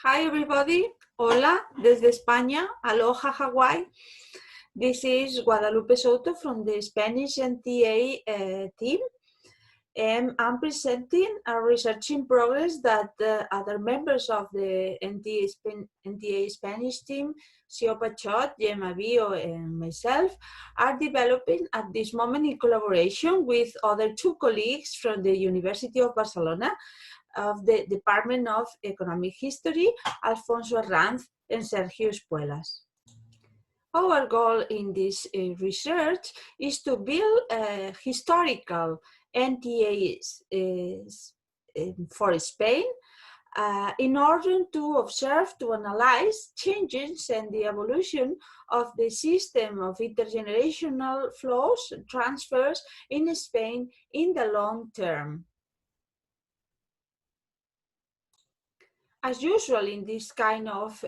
Hi everybody, hola desde España, aloha Hawaii. This is Guadalupe Souto from the Spanish NTA team, and I'm presenting a research in progress that other members of the NTA Spanish team, Patxot, Gemma, Abio, and myself, are developing at this moment in collaboration with other two colleagues from the University of Barcelona, of the Department of Economic History, Alfonso Herranz and Sergio Espuelas. Our goal in this research is to build historical NTAs for Spain in order to observe, to analyze changes and the evolution of the system of intergenerational flows and transfers in Spain in the long term. As usual in this kind of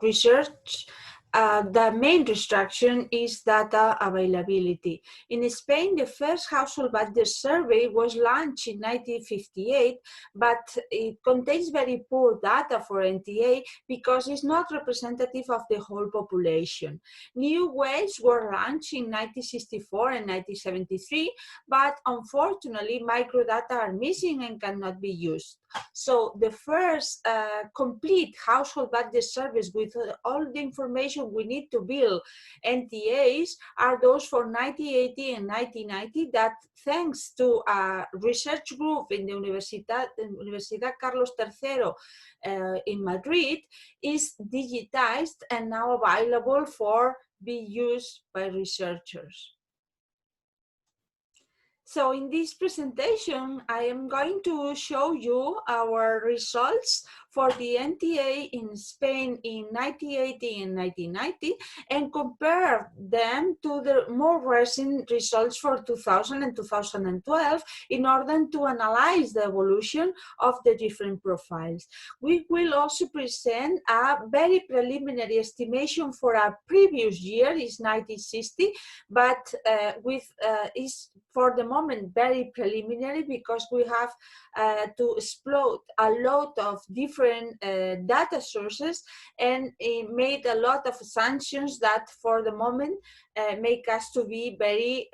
research, the main restriction is data availability. In Spain, the first household budget survey was launched in 1958, but it contains very poor data for NTA because it's not representative of the whole population. New ways were launched in 1964 and 1973, but unfortunately, microdata are missing and cannot be used. So the first complete household budget surveys with all the information we need to build NTAs are those for 1980 and 1990 that, thanks to a research group in the Universidad Carlos III in Madrid, is digitized and now available for be used by researchers. So in this presentation, I am going to show you our results for the NTA in Spain in 1980 and 1990 and compare them to the more recent results for 2000 and 2012 in order to analyze the evolution of the different profiles. We will also present a very preliminary estimation for a previous year, is 1960, but is for the moment very preliminary because we have to explode a lot of different data sources and made a lot of assumptions that for the moment make us to be very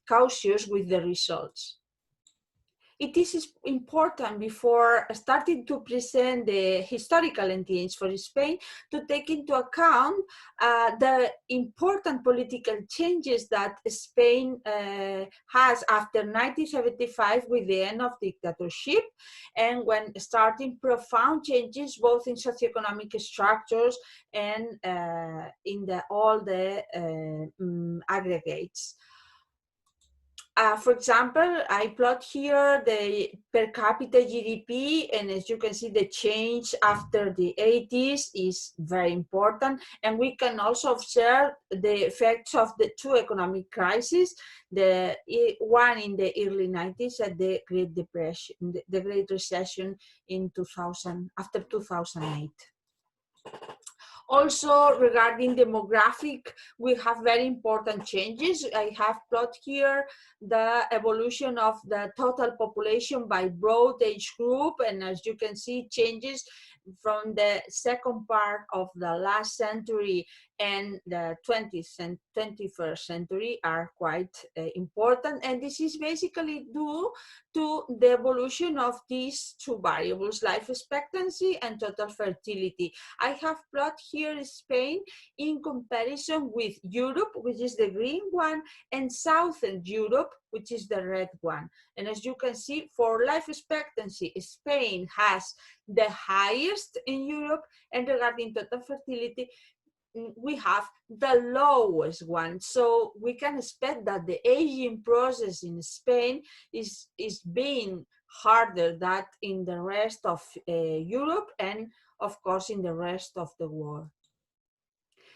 cautious with the results. It is important before starting to present the historical NTAs for Spain to take into account the important political changes that Spain has after 1975 with the end of dictatorship and when starting profound changes both in socioeconomic structures and in all the aggregates. For example, I plot here the per capita GDP, and as you can see, the change after the 80s is very important. And we can also observe the effects of the two economic crises, the one in the early 90s and the Great Depression, the Great Recession in 2000, after 2008. Also, regarding demographic, we have very important changes. I have plotted here the evolution of the total population by broad age group, and as you can see, changes from the second part of the last century and the 20th and 21st century are quite important. And this is basically due to the evolution of these two variables, life expectancy and total fertility. I have plotted here Spain in comparison with Europe, which is the green one, and Southern Europe, which is the red one. And as you can see, for life expectancy, Spain has the highest in Europe, and regarding total fertility, we have the lowest one. So we can expect that the aging process in Spain is being harder than in the rest of Europe and of course in the rest of the world.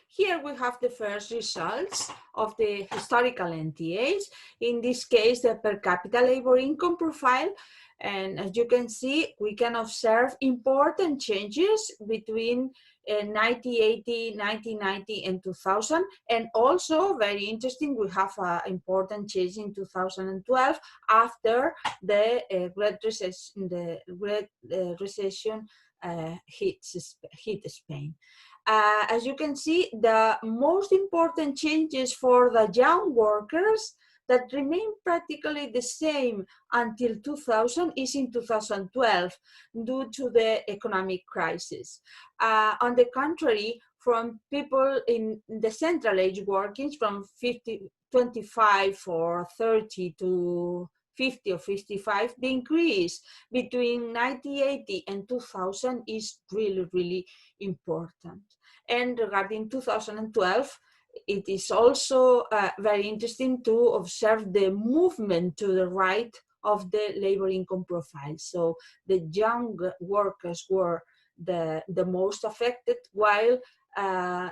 Here we have the first results of the historical NTAs. In this case, the per capita labor income profile. And as you can see, we can observe important changes between 1980, 1990, and 2000. And also, very interesting, we have an important change in 2012 after the Great Recession hit Spain. As you can see, the most important changes for the young workers that remain practically the same until 2000 is in 2012 due to the economic crisis. On the contrary, from people in the central age workings from 25 or 30 to 50 or 55, the increase between 1980 and 2000 is really, really important. And regarding 2012, it is also very interesting to observe the movement to the right of the labor income profile. So the young workers were the most affected, while the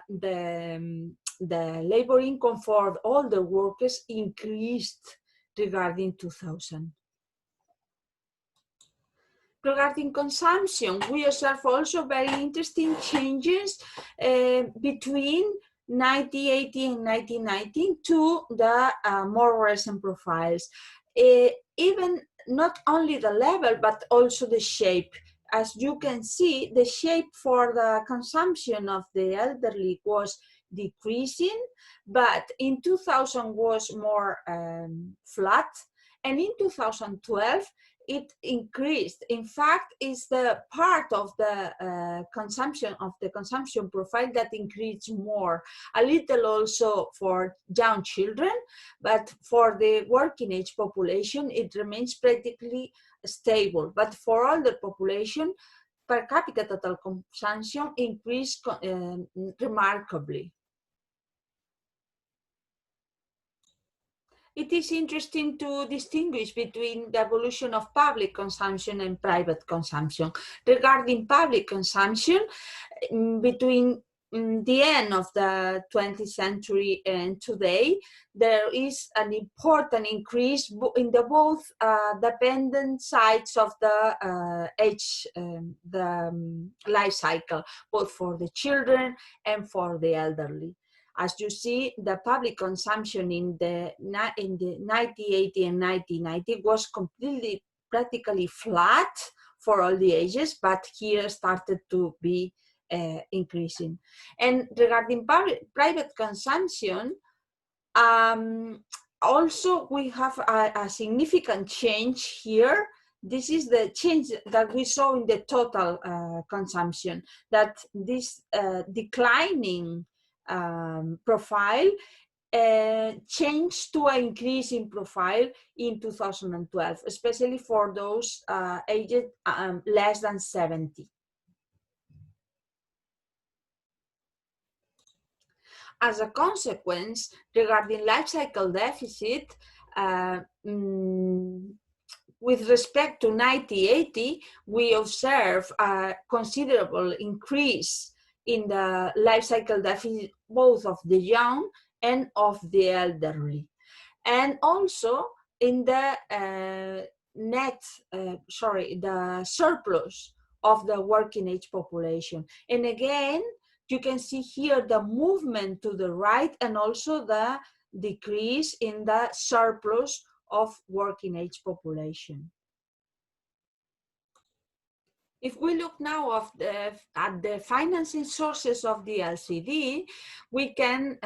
labor income for all the workers increased regarding 2000. Regarding consumption, we observe also very interesting changes between 1980 and 1990 to the more recent profiles. Even not only the level, but also the shape. As you can see, the shape for the consumption of the elderly was decreasing, but in 2000 was more flat, and in 2012 it increased. In fact, it's the part of the consumption profile that increased more. A little also for young children, but for the working age population, it remains practically stable. But for older population, per capita total consumption increased remarkably. It is interesting to distinguish between the evolution of public consumption and private consumption. Regarding public consumption, between the end of the 20th century and today, there is an important increase in the both dependent sides of the life cycle, both for the children and for the elderly. As you see, the public consumption in the 1980 and 1990 was completely, practically flat for all the ages, but here started to be increasing. And regarding private consumption, also we have a significant change here. This is the change that we saw in the total consumption, that this declining profile changed to an increase in profile in 2012, especially for those aged less than 70. As a consequence, regarding life cycle deficit, with respect to 1980, we observe a considerable increase in the life cycle deficit, both of the young and of the elderly. And also in the the surplus of the working age population. And again, you can see here the movement to the right and also the decrease in the surplus of working age population. If we look now at the financing sources of the LCD, we can,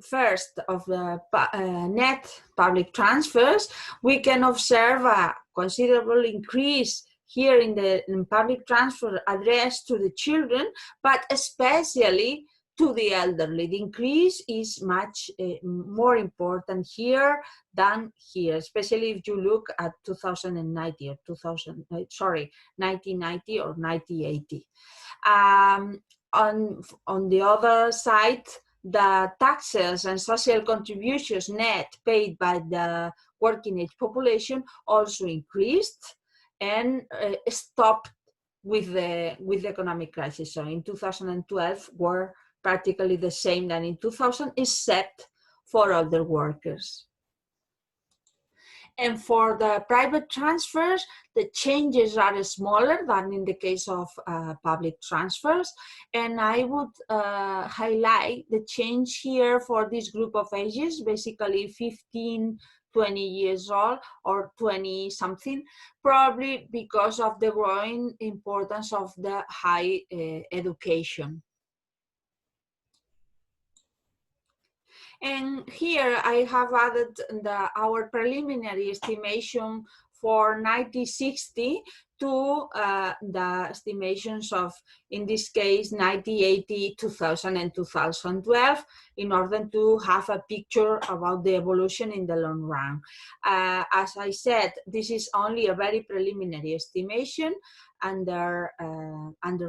first of the net public transfers, we can observe a considerable increase here in public transfer addressed to the children, but especially to the elderly. The increase is much more important here than here, especially if you look at 2090 or 1990 or 1980. On the other side, the taxes and social contributions net paid by the working age population also increased and stopped with the economic crisis. So in 2012 were practically the same than in 2000, except for older workers. And for the private transfers, the changes are smaller than in the case of public transfers. And I would highlight the change here for this group of ages, basically 15 20 years old or 20 something, probably because of the growing importance of the high education. And here I have added our preliminary estimation for 1960 to the estimations of, in this case, 1980, 2000, and 2012, in order to have a picture about the evolution in the long run. As I said, this is only a very preliminary estimation under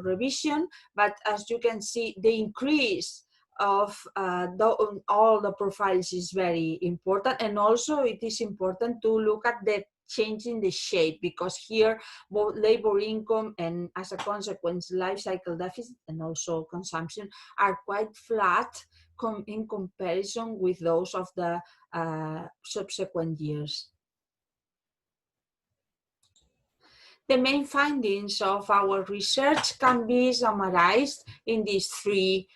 revision, but as you can see, the increase of all the profiles is very important, and also it is important to look at the change in the shape, because here both labor income and, as a consequence, life cycle deficit and also consumption are quite flat in comparison with those of the subsequent years. The main findings of our research can be summarized in these three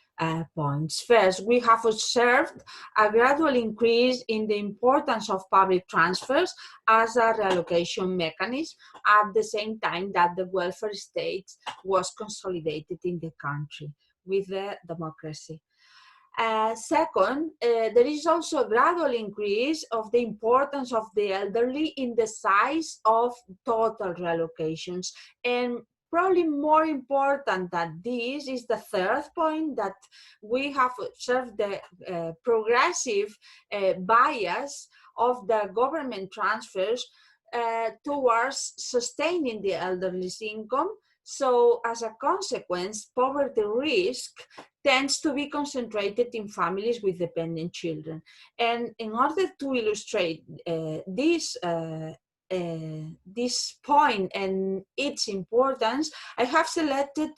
points. First, we have observed a gradual increase in the importance of public transfers as a reallocation mechanism at the same time that the welfare state was consolidated in the country with the democracy. Second, there is also a gradual increase of the importance of the elderly in the size of total reallocations. And probably more important than this is the third point, that we have observed the progressive bias of the government transfers towards sustaining the elderly's income. So as a consequence, poverty risk tends to be concentrated in families with dependent children. And in order to illustrate this point and its importance, I have selected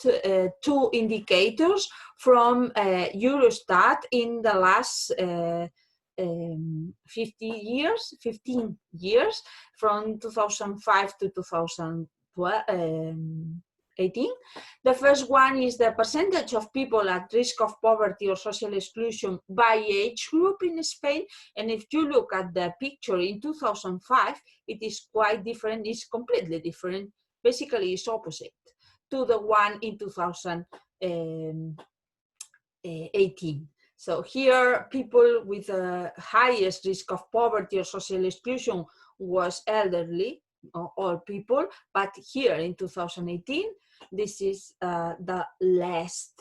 two indicators from Eurostat in the last 15 years, from 2005 to 2018. The first one is the percentage of people at risk of poverty or social exclusion by age group in Spain. And if you look at the picture in 2005, it is quite different, it's completely different. Basically, it's opposite to the one in 2018. So here, people with the highest risk of poverty or social exclusion was elderly, all people, but here in 2018, this is the less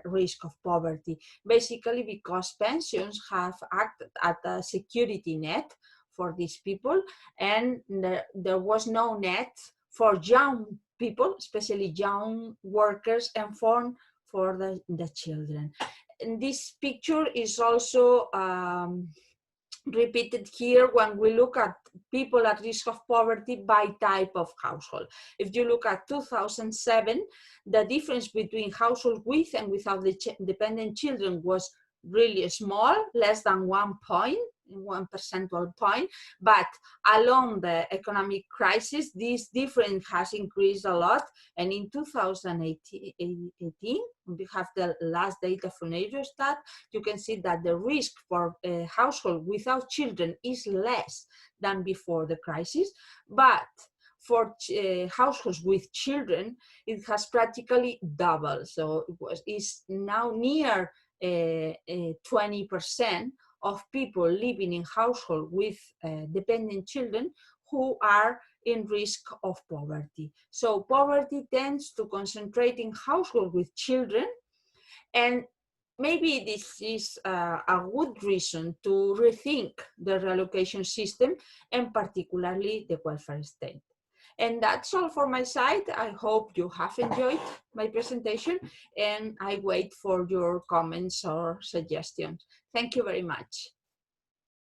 risk of poverty, basically because pensions have acted as a security net for these people, and there was no net for young people, especially young workers, and for the children. And this picture is also repeated here when we look at people at risk of poverty by type of household. If you look at 2007, the difference between households with and without the dependent children was really small, less than 1 percentage point, but along the economic crisis, this difference has increased a lot. And in 2018, we have the last data from Eurostat, you can see that the risk for a household without children is less than before the crisis, but for households with children, it has practically doubled. So it's now near 20% of people living in households with dependent children who are in risk of poverty. So poverty tends to concentrate in households with children, and maybe this is a good reason to rethink the reallocation system, and particularly the welfare state. And that's all for my side. I hope you have enjoyed my presentation, and I wait for your comments or suggestions. Thank you very much.